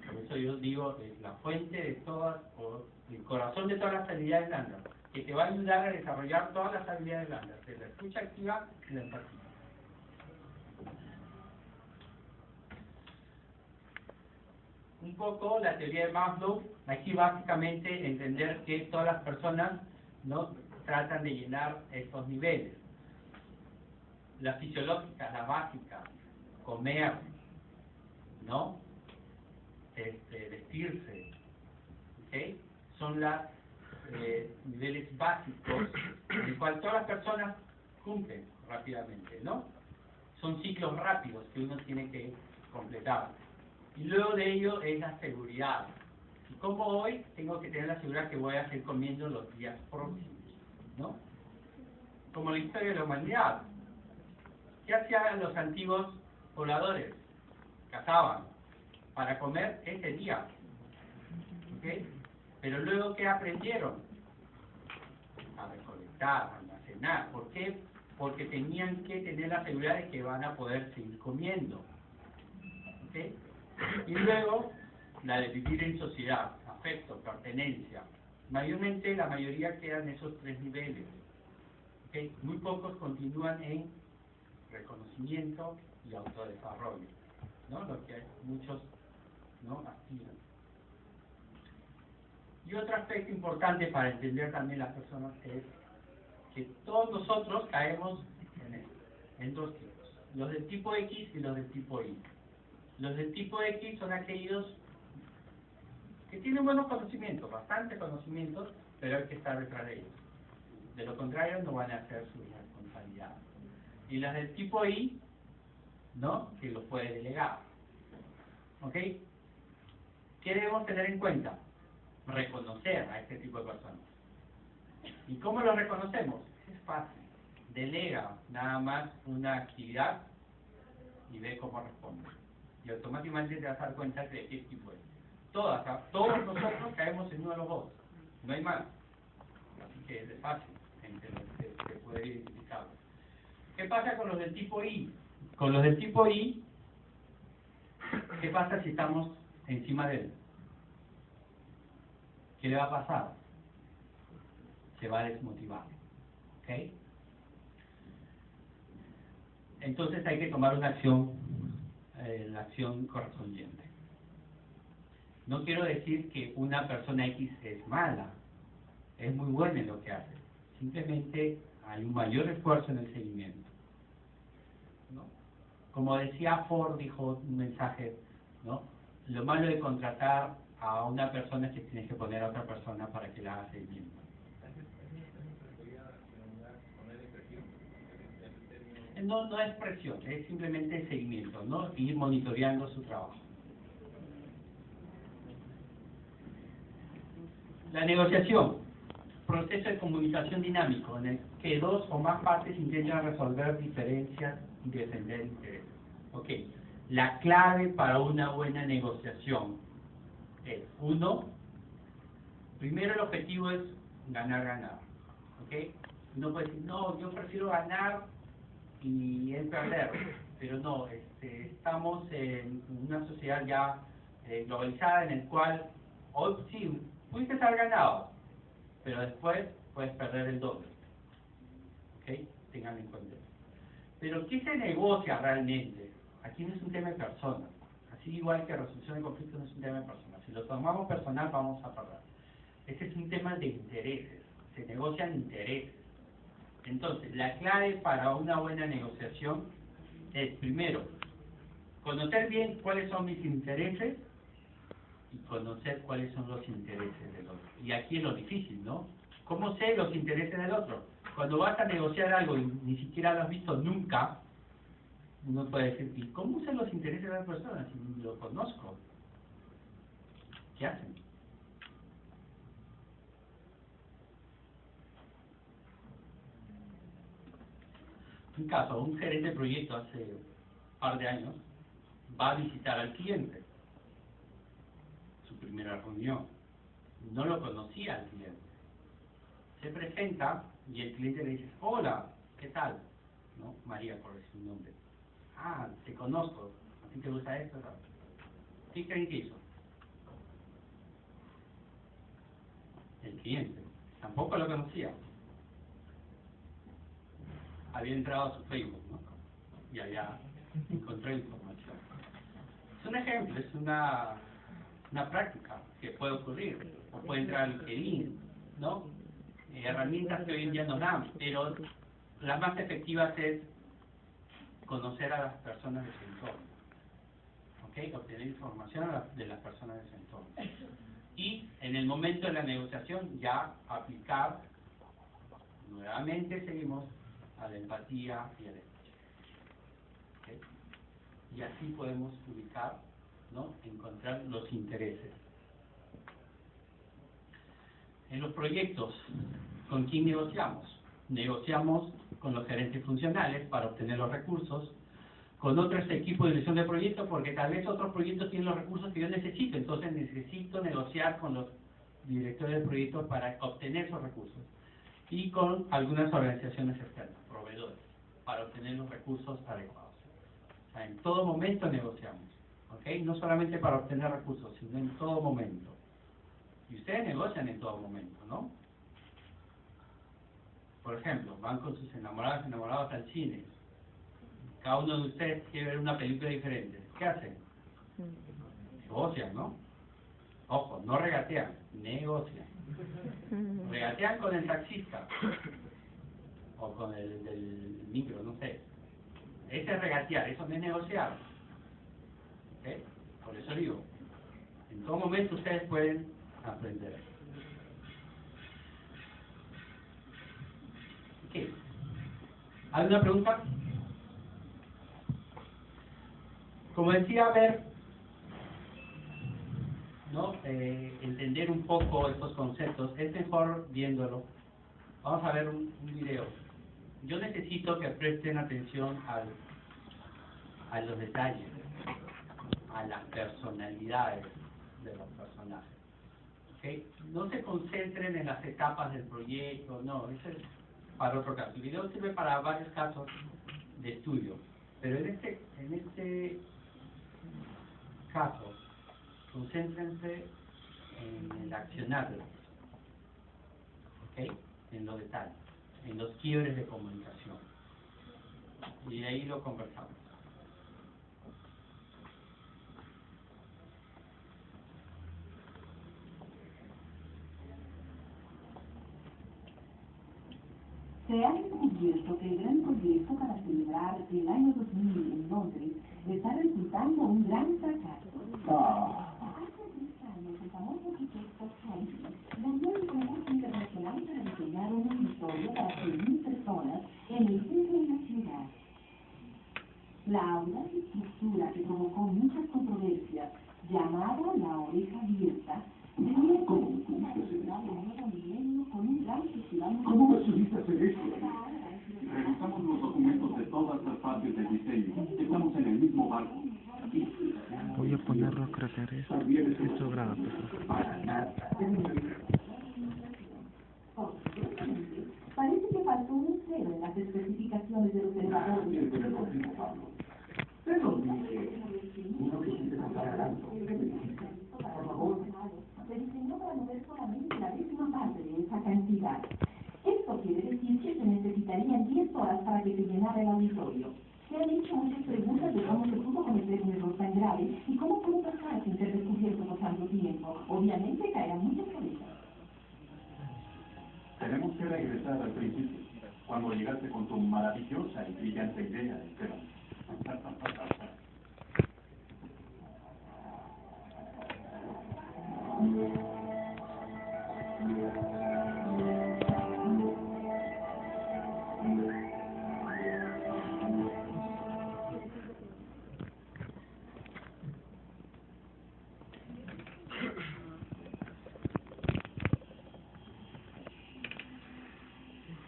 Por eso yo digo, es la fuente de todas, o el corazón de todas las habilidades blandas, que te va a ayudar a desarrollar todas las habilidades blandas, de la escucha activa y la empatía. Un poco la teoría de Maslow, aquí básicamente entender que todas las personas no tratan de llenar estos niveles. Las fisiológicas, las básicas, comer, ¿no? Vestirse, ¿okay? Son los niveles básicos en el cual todas las personas cumplen rápidamente, ¿no? Son ciclos rápidos que uno tiene que completar. Y luego de ello es la seguridad. Y como hoy tengo que tener la seguridad que voy a seguir comiendo los días próximos, ¿no? Como la historia de la humanidad. ¿Qué hacían los antiguos pobladores? Cazaban para comer ese día. ¿Okay? Pero luego, ¿qué aprendieron? A recolectar, a almacenar. ¿Por qué? Porque tenían que tener la seguridad de que van a poder seguir comiendo. ¿Okay? Y luego, la de vivir en sociedad, afecto, pertenencia. Mayormente, la mayoría quedan en esos tres niveles. ¿Okay? Muy pocos continúan en reconocimiento y autodesarrollo, ¿no? Lo que muchos no aspiran. Y otro aspecto importante para entender también las personas es que todos nosotros caemos en dos tipos, los del tipo X y los del tipo Y. Los del tipo X son aquellos que tienen buenos conocimientos, bastantes conocimientos, pero hay que estar detrás de ellos. De lo contrario, no van a hacer su responsabilidad. Y las del tipo Y, ¿no? Que lo puede delegar. ¿Ok? ¿Qué debemos tener en cuenta? Reconocer a este tipo de personas. ¿Y cómo lo reconocemos? Es fácil. Delega nada más una actividad y ve cómo responde. Y automáticamente te vas a dar cuenta de qué tipo es. Todos nosotros caemos en uno de los dos. No hay más. Así que es fácil de poder identificarlo. ¿Qué pasa con los del tipo I? Con los del tipo I, ¿qué pasa si estamos encima de él? ¿Qué le va a pasar? Se va a desmotivar. ¿Ok? Entonces hay que tomar una acción, la acción correspondiente. No quiero decir que una persona X es mala, es muy buena en lo que hace. Simplemente hay un mayor esfuerzo en el seguimiento, ¿no? Como decía Ford, dijo un mensaje, ¿no? Lo malo de contratar a una persona es que tienes que poner a otra persona para que la haga seguimiento. No es presión, es simplemente seguimiento, ¿no? Ir monitoreando su trabajo. La negociación, proceso de comunicación dinámico en el que dos o más partes intentan resolver diferencias y defender intereses. Ok, la clave para una buena negociación es, primero el objetivo es ganar. Ok, uno puede decir, no, yo prefiero ganar y él perder, pero no, estamos en una sociedad ya globalizada en el cual hoy sí, pudiste haber ganado, pero después puedes perder el doble. ¿Ok? Tengan en cuenta. Pero ¿qué se negocia realmente? Aquí no es un tema de personas. Así igual que resolución de conflictos no es un tema de personas. Si lo tomamos personal vamos a perder. Este es un tema de intereses. Se negocian intereses. Entonces, la clave para una buena negociación es, primero, conocer bien cuáles son mis intereses y conocer cuáles son los intereses del otro. Y aquí es lo difícil, ¿no? ¿Cómo sé los intereses del otro? Cuando vas a negociar algo y ni siquiera lo has visto nunca, uno puede decir, ¿y cómo sé los intereses de la persona si ni lo conozco? ¿Qué hacen? Un caso, un gerente de proyecto hace un par de años va a visitar al cliente, su primera reunión. no lo conocía al cliente. Se presenta y el cliente le dice, hola, ¿qué tal? ¿No? María, por decir un nombre. Ah, te conozco. ¿A ti te gusta esto? ¿Qué creen que hizo? El cliente. Tampoco lo conocía. Había entrado a su Facebook, ¿no? Y allá encontró información. Es un ejemplo, es una práctica que puede ocurrir. O puede entrar al LinkedIn, ¿no? Herramientas que hoy en día nos dan, pero las más efectivas es conocer a las personas de su entorno, ¿ok? Obtener información de las personas de su entorno. Y en el momento de la negociación ya aplicar, nuevamente seguimos a la empatía y a la escucha, ¿ok? Y así podemos ubicar, ¿no? Encontrar los intereses. En los proyectos, ¿con quién negociamos? Negociamos con los gerentes funcionales para obtener los recursos, con otros equipos de dirección de proyectos, porque tal vez otros proyectos tienen los recursos que yo necesito, entonces necesito negociar con los directores de proyectos para obtener esos recursos, y con algunas organizaciones externas, proveedores, para obtener los recursos adecuados. O sea, en todo momento negociamos, ¿ok? No solamente para obtener recursos, sino en todo momento. Y ustedes negocian en todo momento, ¿no? Por ejemplo, van con sus enamorados al cine. Cada uno de ustedes quiere ver una película diferente. ¿Qué hacen? Negocian, ¿no? Ojo, no regatean, negocian. Regatean con el taxista o con el del micro, no sé. Ese es regatear, eso no es negociar. ¿Ok? Por eso digo, en todo momento ustedes pueden aprender. ¿Qué? ¿Alguna pregunta? Como decía, ver, ¿no? Entender un poco estos conceptos, es mejor viéndolo. Vamos a ver un video. Yo necesito que presten atención a los detalles, a las personalidades de los personajes. ¿Okay? No se concentren en las etapas del proyecto, no, eso es para otro caso. El video sirve para varios casos de estudio, pero en este caso, concéntrense en el accionario, ¿ok? En los detalles, en los quiebres de comunicación. Y de ahí lo conversamos. Se ha descubierto que el gran proyecto para celebrar el año 2000 en Londres está resultando un gran fracaso. Hace 10 años, el famoso arquitecto Franklin ganó el concurso internacional para diseñar un auditorio para 100.000 personas en el centro de la ciudad. La audaz estructura que provocó muchas controversias, llamada la oreja abierta, tenía como finalidad el nuevo milenio con un gran festival. ¿Cómo me subiste a hacer esto? Revisamos los documentos de todas las partes del diseño. Estamos en el mismo barco. Voy a ponerlo a crecer esto graba. Parece que faltó un cero en las especificaciones de los elevadores. Te lo dije. No quisiste comparar algo. Por favor. Se diseñó para mover solamente la 10ª parte de esa cantidad. Esto quiere decir que se necesitarían 10 horas para que se llenara el auditorio. Se han hecho muchas preguntas de cómo se pudo cometer un error tan grave y cómo pudo pasar sin ser descubierto por tanto tiempo. Obviamente caerán muchas cabezas. Tenemos que regresar al principio, cuando llegaste con tu maravillosa y brillante idea, Esteban.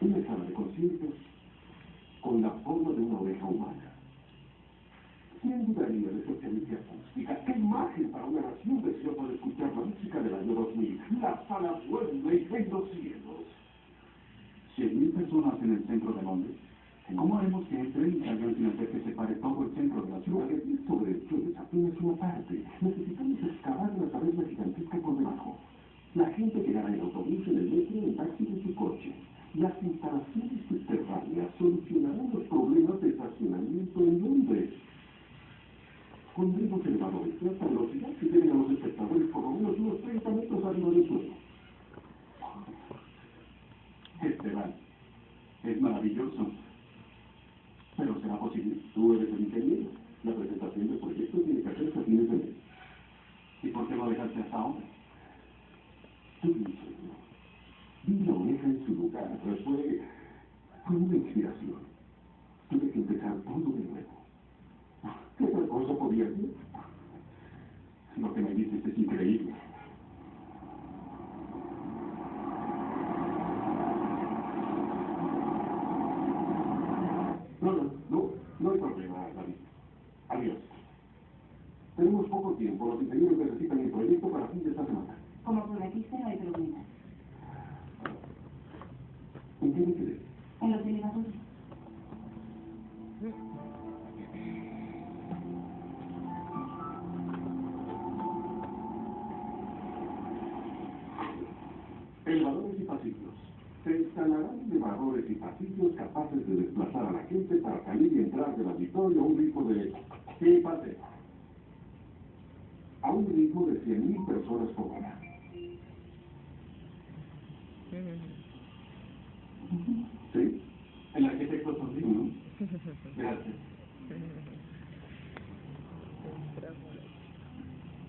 Una sala de conciertos con la forma de una oreja humana. ¿Quién dudaría de su experiencia acústica? ¡Qué imagen para una nación deseosa de escuchar la música del año 2000! La sala Wembley en los cielos. 100.000 personas en el centro de Londres. ¿Cómo haremos que entre en camión sin hacer que se pare todo el centro de la ciudad? Esto de hecho es apenas una parte. Necesitamos excavar la taberna gigantesca por debajo. La gente llegará en autobús, en el metro, en taxi, en su coche. Las instalaciones subterráneas solucionarán los problemas de estacionamiento en Londres. Pondremos elevadores de alta velocidad que lleven a los espectadores por lo menos unos 30 metros arriba del suelo. Esteban, es maravilloso. Pero será posible. Tú eres el ingeniero. La presentación del proyecto tiene que hacerse a fines de mes. ¿Y por qué lo dejaste hasta ahora? Tuve un sueño. Vi la oreja en su lugar. Fue una inspiración. Tuve que empezar todo de nuevo. ¿Qué otra cosa podía hacer? Lo que me dices es increíble. No hay problema, David. Adiós. Tenemos poco tiempo. Los ingenieros necesitan el proyecto para fin de esta semana. Como prometiste, no hay problema. ¿En qué me quedé? En los elevadores. Elevadores y pasillos. Se instalarán elevadores y pasillos capaces de desplazar a la gente para salir y entrar del auditorio a un ritmo de... ¿Qué pase? A un ritmo de 100.000 personas por hora. ¿Sí? El arquitecto sonrió, ¿no? Gracias.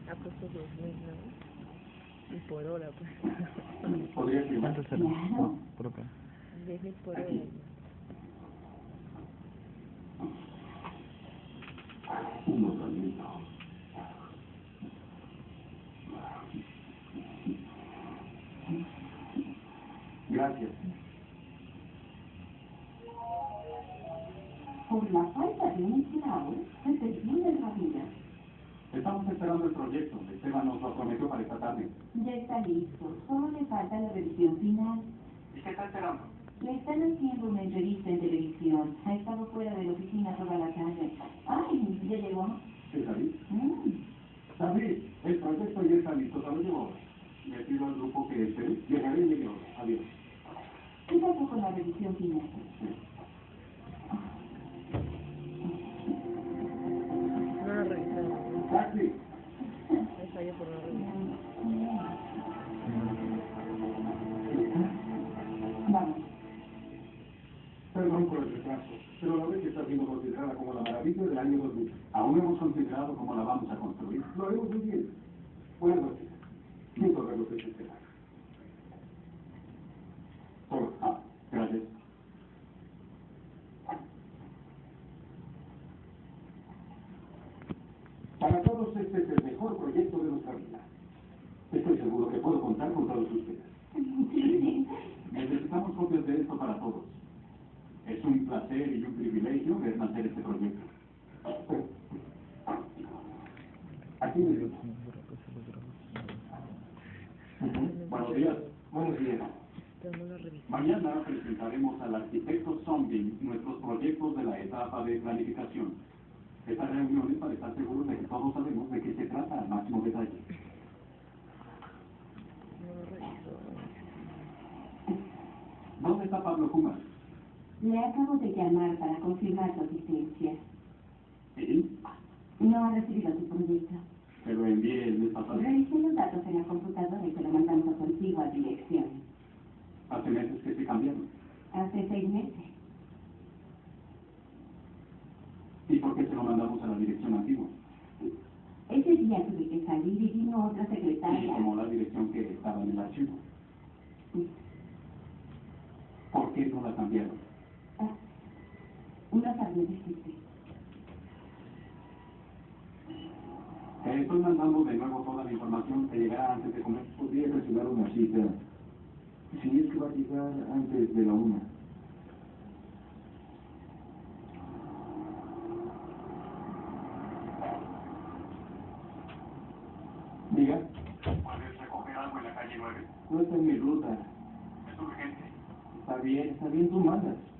Ha puesto 2.000, ¿no? Y por hora, pues. ¿Podría firmar? ¿Cuánto será? Claro. Por acá. 10.000 por hora. Un nombramiento. Gracias. Por la falta de un esclavo, se termina la vida. Estamos esperando el proyecto. Esteban nos lo prometió para esta tarde. Ya está listo. Solo le falta la revisión final. ¿Y qué está esperando? Le están haciendo una entrevista en televisión. Ha estado fuera de la oficina toda la tarde. ¡Ay! ¿Ya llegó? ¿Es David? Mm. David, el proyecto ya está listo. ¿Sabes llevo? Le pido al grupo que espere. Llegaré en media hora. Adiós. ¿Qué pasó con la revisión final? No lo revisaron. ¡Taxi! Hay fallo por no revisar. Vamos. Perdón por el retraso, pero la vez que está siendo considerada como la maravilla del año 2000. Aún no hemos considerado cómo la vamos a construir. Lo haremos muy bien. Buenas noches. Muchas gracias, Esteban. Gracias. Para todos este es el mejor proyecto de nuestra vida. Estoy seguro que puedo contar con todos ustedes. Necesitamos copias de esto para todos. Es un placer y un privilegio ver nacer este proyecto. Aquí me digo. Buenos días. Buenos días. Pero no lo revisaron. Mañana presentaremos al arquitecto Sonding nuestros proyectos de la etapa de planificación. Esta reunión es para estar seguros de que todos sabemos de qué se trata al máximo detalle. No lo revisó. ¿Dónde está Pablo Cumas? Le acabo de llamar para confirmar su asistencia. ¿Sí? No ha recibido su proyecto. Se lo envié el mes pasado. Revisé los datos en la computadora y se lo mandamos a su antigua dirección. Hace meses que se cambiaron. Hace 6 meses. ¿Y por qué se lo mandamos a la dirección antigua? Ese día tuve que salir y vino otra Y secretaria. como la dirección que estaba en el archivo. Sí. ¿Por qué no la cambiaron? Ah, no sabía decirte. Te estoy mandando de nuevo toda la información que llegará antes de comer. Podría reservar una cita. Si es que va a llegar antes de la 1. Diga. ¿Puedes recoger algo en la calle 9? No está en mi ruta. Es urgente. Está bien, tú mandas.